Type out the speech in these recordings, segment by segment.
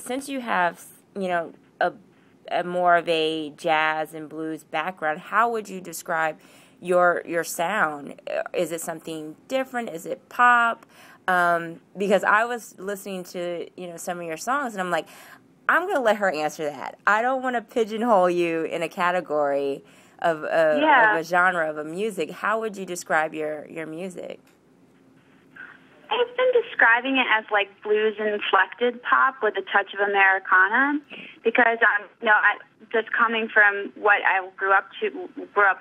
since you have, a more of a jazz and blues background, how would you describe your sound? Is it something different? Is it pop? Because I was listening to, some of your songs, and I'm like, I'm going to let her answer that. I don't want to pigeonhole you in a category of a genre of a music. How would you describe your music? I've been describing it as like blues-inflected pop with a touch of Americana, because just coming from what I grew up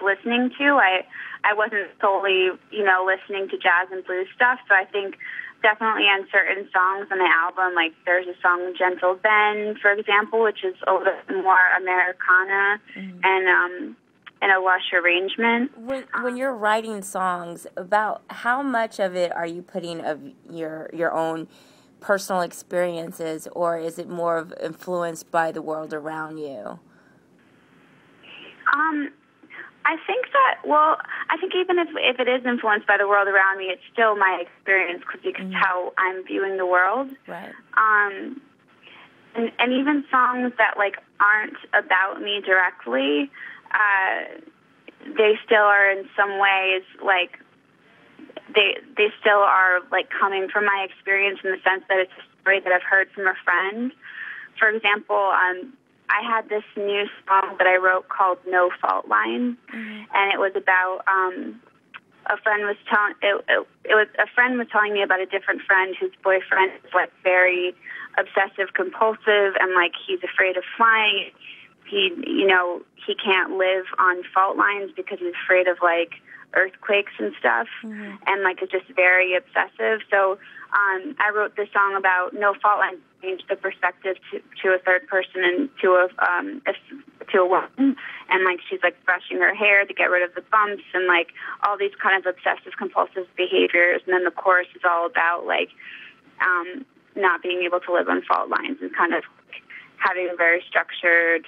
listening to, I wasn't solely listening to jazz and blues stuff. So I think definitely on certain songs on the album, like there's a song Gentle Ben, for example, which is a little bit more Americana and a lush arrangement. When you're writing songs, about how much of it are you putting of your own personal experiences, or is it more of influenced by the world around you? I think even if it is influenced by the world around me, it's still my experience because it's how I'm viewing the world. Right. And even songs that like aren't about me directly, they still are in some ways like they still are like coming from my experience in the sense that it's a story that I've heard from a friend. For example, I had this new song that I wrote called No Fault Line, and it was about a friend was telling me about a different friend whose boyfriend is like very obsessive compulsive, and like he's afraid of flying. He can't live on fault lines because he's afraid of like earthquakes and stuff, and like is just very obsessive. So I wrote this song about no fault lines, change the perspective to a third person and to a woman, and like she's like brushing her hair to get rid of the bumps and like all these kind of obsessive compulsive behaviors. And then the chorus is all about like not being able to live on fault lines and kind of having a very structured,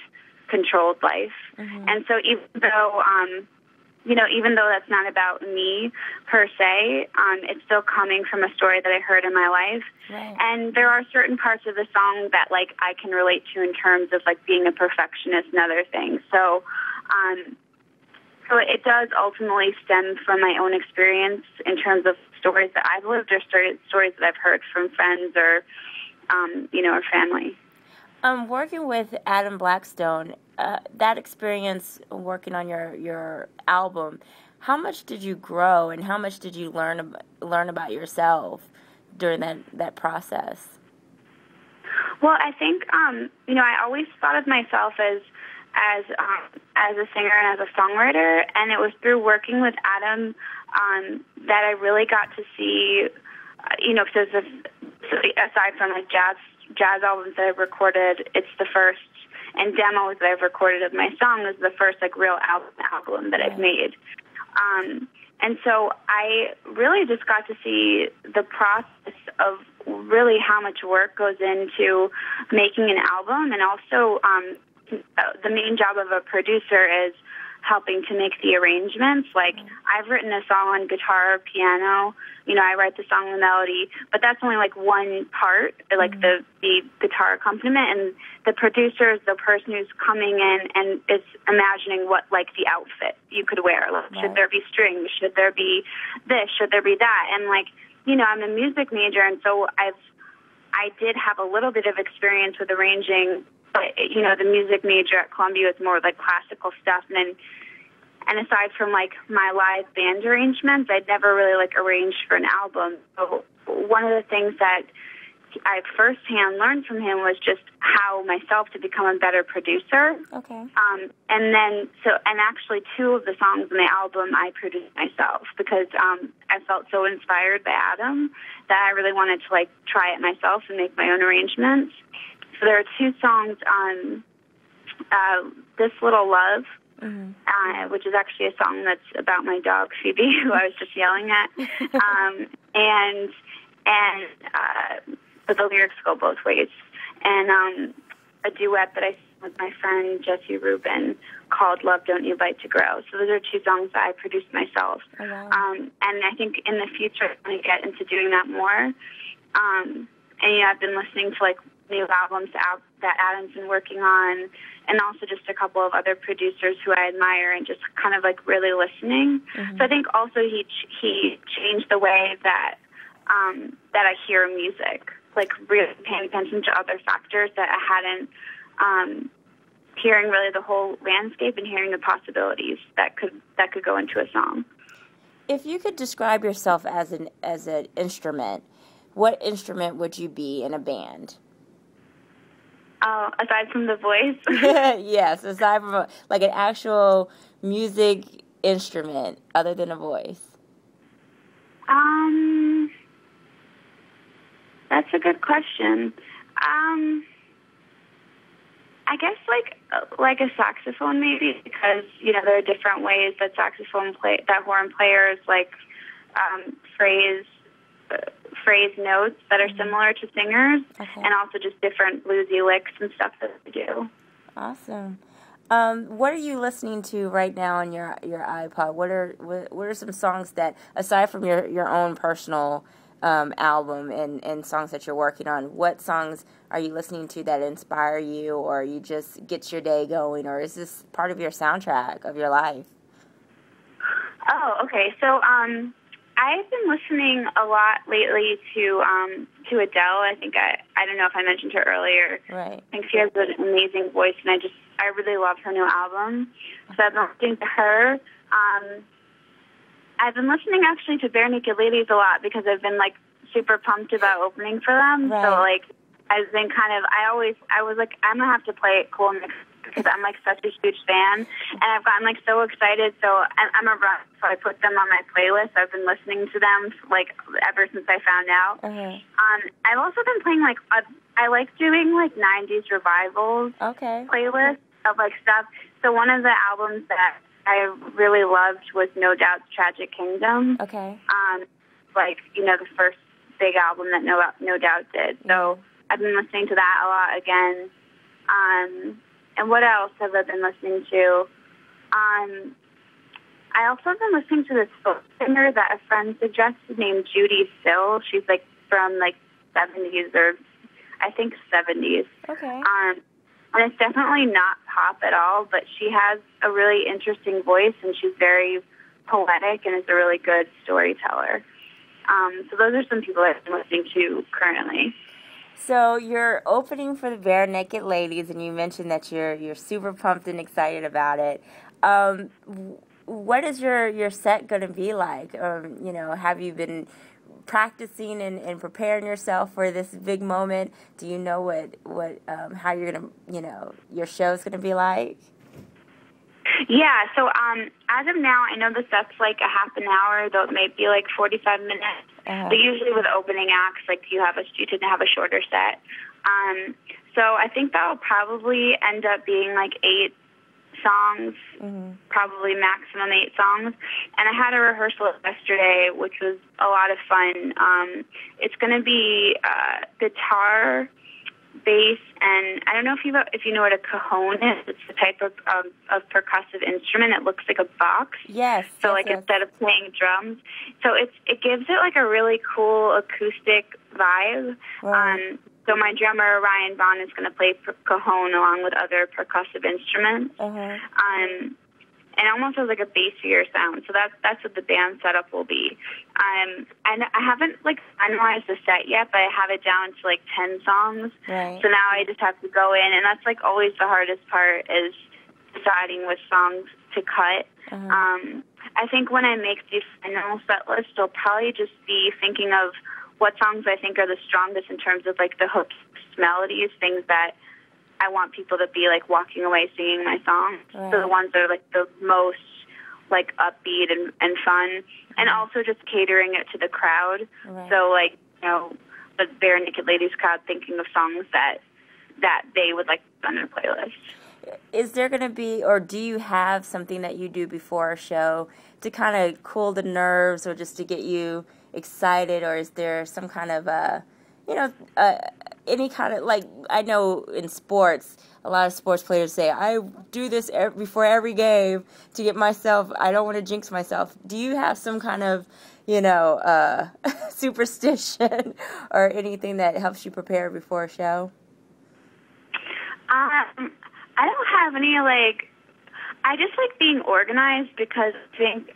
controlled life. And so even though that's not about me per se, it's still coming from a story that I heard in my life. Right. And there are certain parts of the song that like I can relate to in terms of like being a perfectionist and other things. So it does ultimately stem from my own experience in terms of stories that I've lived or stories that I've heard from friends or or family. Working with Adam Blackstone, that experience working on your album, how much did you grow and how much did you learn about yourself during that process? Well, I think I always thought of myself as a singer and as a songwriter, and it was through working with Adam that I really got to see, because aside from like jazz albums that I've recorded, it's the first, and demos that I've recorded of my song is the first like real album that I've made. And so I really just got to see the process of really how much work goes into making an album, and also the main job of a producer is helping to make the arrangements. Like, I've written a song on guitar or piano. I write the song and melody, but that's only like one part, like the guitar accompaniment. And the producer is the person who's coming in and is imagining what like the outfit you could wear. Like, should there be strings? Should there be this? Should there be that? And like, I'm a music major, and so I did have a little bit of experience with arranging. But, the music major at Columbia is more like classical stuff. And aside from like my live band arrangements, I'd never really like arranged for an album. So one of the things that I firsthand learned from him was just how myself to become a better producer. Okay. And actually 2 of the songs in the album I produced myself because I felt so inspired by Adam that I really wanted to like try it myself and make my own arrangements. So there are 2 songs on This Little Love, which is actually a song that's about my dog, Phoebe, who I was just yelling at. But the lyrics go both ways. And a duet that I sang with my friend Jessie Rubin called Love Don't You Bite to Grow. So those are 2 songs that I produced myself. Oh, wow. And I think in the future I'm going to get into doing that more. And I've been listening to like new albums that Adam's been working on, and also just a couple of other producers who I admire, and just kind of like really listening. So I think also he changed the way that that I hear music, like really paying attention to other factors that I hadn't, hearing really the whole landscape and hearing the possibilities that could go into a song. If you could describe yourself as an instrument, what instrument would you be in a band? Oh, aside from the voice? Yes, aside from like an actual music instrument other than a voice. That's a good question. I guess like a saxophone maybe, because there are different ways that horn players phrase notes that are similar to singers, and also just different bluesy licks and stuff that they do. Awesome. What are you listening to right now on your iPod? What are some songs that, aside from your own personal album and songs that you're working on, what songs are you listening to that inspire you, or you just get your day going, or is this part of your soundtrack of your life? Oh, okay. So I've been listening a lot lately to Adele. I think I don't know if I mentioned her earlier. Right. I think she has an amazing voice, and I really love her new album. So I've been listening to her. I've been listening actually to Bare Naked Ladies a lot, because I've been super pumped about opening for them. Right. So I've been I was like, I'm gonna have to play it cool mix, because I'm such a huge fan, and I've gotten so excited. So I'm a runner, so I put them on my playlist. I've been listening to them ever since I found out. I've also been playing I like doing 90s revivals playlists of stuff. So one of the albums that I really loved was No Doubt's Tragic Kingdom. Okay. The first big album that No Doubt did. So I've been listening to that a lot again. And what else have I been listening to? I also have been listening to this folk singer that a friend suggested named Judy Sill. She's from 70s, or I think 70s. Okay. And it's definitely not pop at all, but she has a really interesting voice, and she's very poetic and is a really good storyteller. So those are some people I've been listening to currently. So you're opening for the Bare Naked Ladies, and you mentioned that you're super pumped and excited about it. What is your set going to be like? Have you been practicing and preparing yourself for this big moment? Do you know what how you're gonna your show's gonna be like? Yeah, so as of now, I know the set's a half an hour, though it may be 45 minutes. But usually with opening acts, you tend to have a shorter set. So I think that'll probably end up being 8 songs, probably maximum 8 songs. And I had a rehearsal yesterday, which was a lot of fun. It's going to be guitar, bass, and I don't know if you know what a cajon is. It's a type of percussive instrument. It looks like a box. Yes. So yes. Instead of playing drums, so it gives it a really cool acoustic vibe. Right. So my drummer Ryan Vaughn is going to play cajon along with other percussive instruments. And almost has a bassier sound. So that's what the band setup will be. And I haven't finalized the set yet, but I have it down to 10 songs. Right. So now I just have to go in, and that's always the hardest part, is deciding which songs to cut. I think when I make the final set list, I'll probably just be thinking of what songs I think are the strongest in terms of the hooks, melodies, things that I want people to be walking away singing my song. Right. So the ones that are the most upbeat and fun, and also just catering it to the crowd. Right. So the Bare Naked Ladies crowd thinking of songs that they would like on their playlist. Is there going to be, or do you have something that you do before a show to kind of cool the nerves, or just to get you excited, or is there some kind of any kind of, I know in sports, a lot of sports players say, I do this before every game to get myself, I don't want to jinx myself. Do you have some kind of, superstition or anything that helps you prepare before a show? I don't have any, like, I just like being organized because I think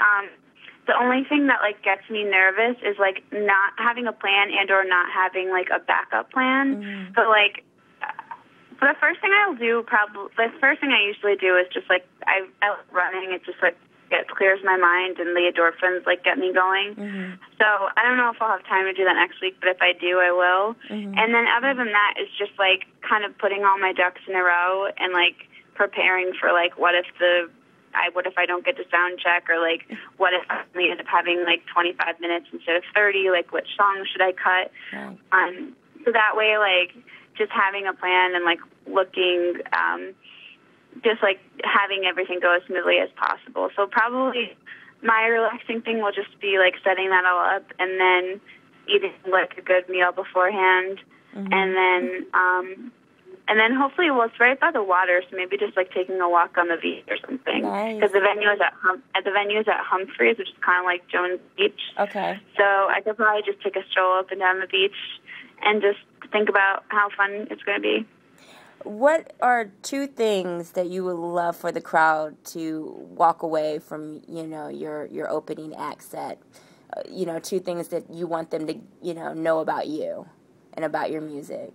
the only thing that, like, gets me nervous is, like, not having a plan and or not having, like, a backup plan. Mm-hmm. So, like, the first thing the first thing I usually do is just, like, I like running. It just, like, it clears my mind and the endorphins, like, get me going. Mm-hmm. So I don't know if I'll have time to do that next week, but if I do, I will. Mm-hmm. And then other than that, it's just, like, kind of putting all my ducks in a row and, like, preparing for, like, what if I don't get to sound check, or, like, what if I only end up having, like, 25 minutes instead of 30, like, which songs should I cut? Right. So that way, like, just having a plan and, like, looking, just, like, having everything go as smoothly as possible. So probably my relaxing thing will just be, like, setting that all up and then eating, like, a good meal beforehand. Mm-hmm. And then hopefully, well, it's right by the water, so maybe just, like, taking a walk on the beach or something. Nice. Because the venue is at Humphreys, which is kind of like Jones Beach. Okay. So I could probably just take a stroll up and down the beach and just think about how fun it's going to be. What are 2 things that you would love for the crowd to walk away from, your opening act set? 2 things that you want them to, know about you and about your music.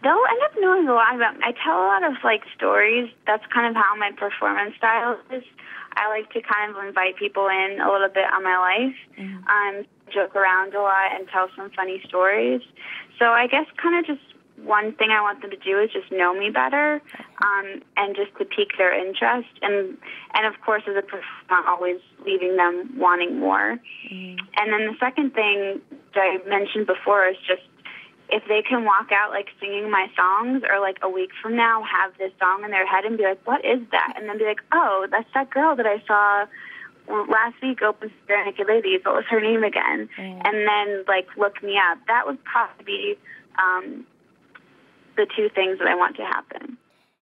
They'll end up knowing a lot about me. I tell a lot of, like, stories. That's kind of how my performance style is. I like to kind of invite people in a little bit on my life, joke around a lot, and tell some funny stories. So I guess kind of just one thing I want them to do is just know me better, and just to pique their interest. And of course, as a performer, always leaving them wanting more. Mm-hmm. And then the second thing that I mentioned before is just if they can walk out, like, singing my songs, or, like, a week from now have this song in their head and be like, what is that? And then be like, oh, that's that girl that I saw last week open for Naked Ladies. What was her name again? Mm. And then, like, look me up. That would probably be the 2 things that I want to happen.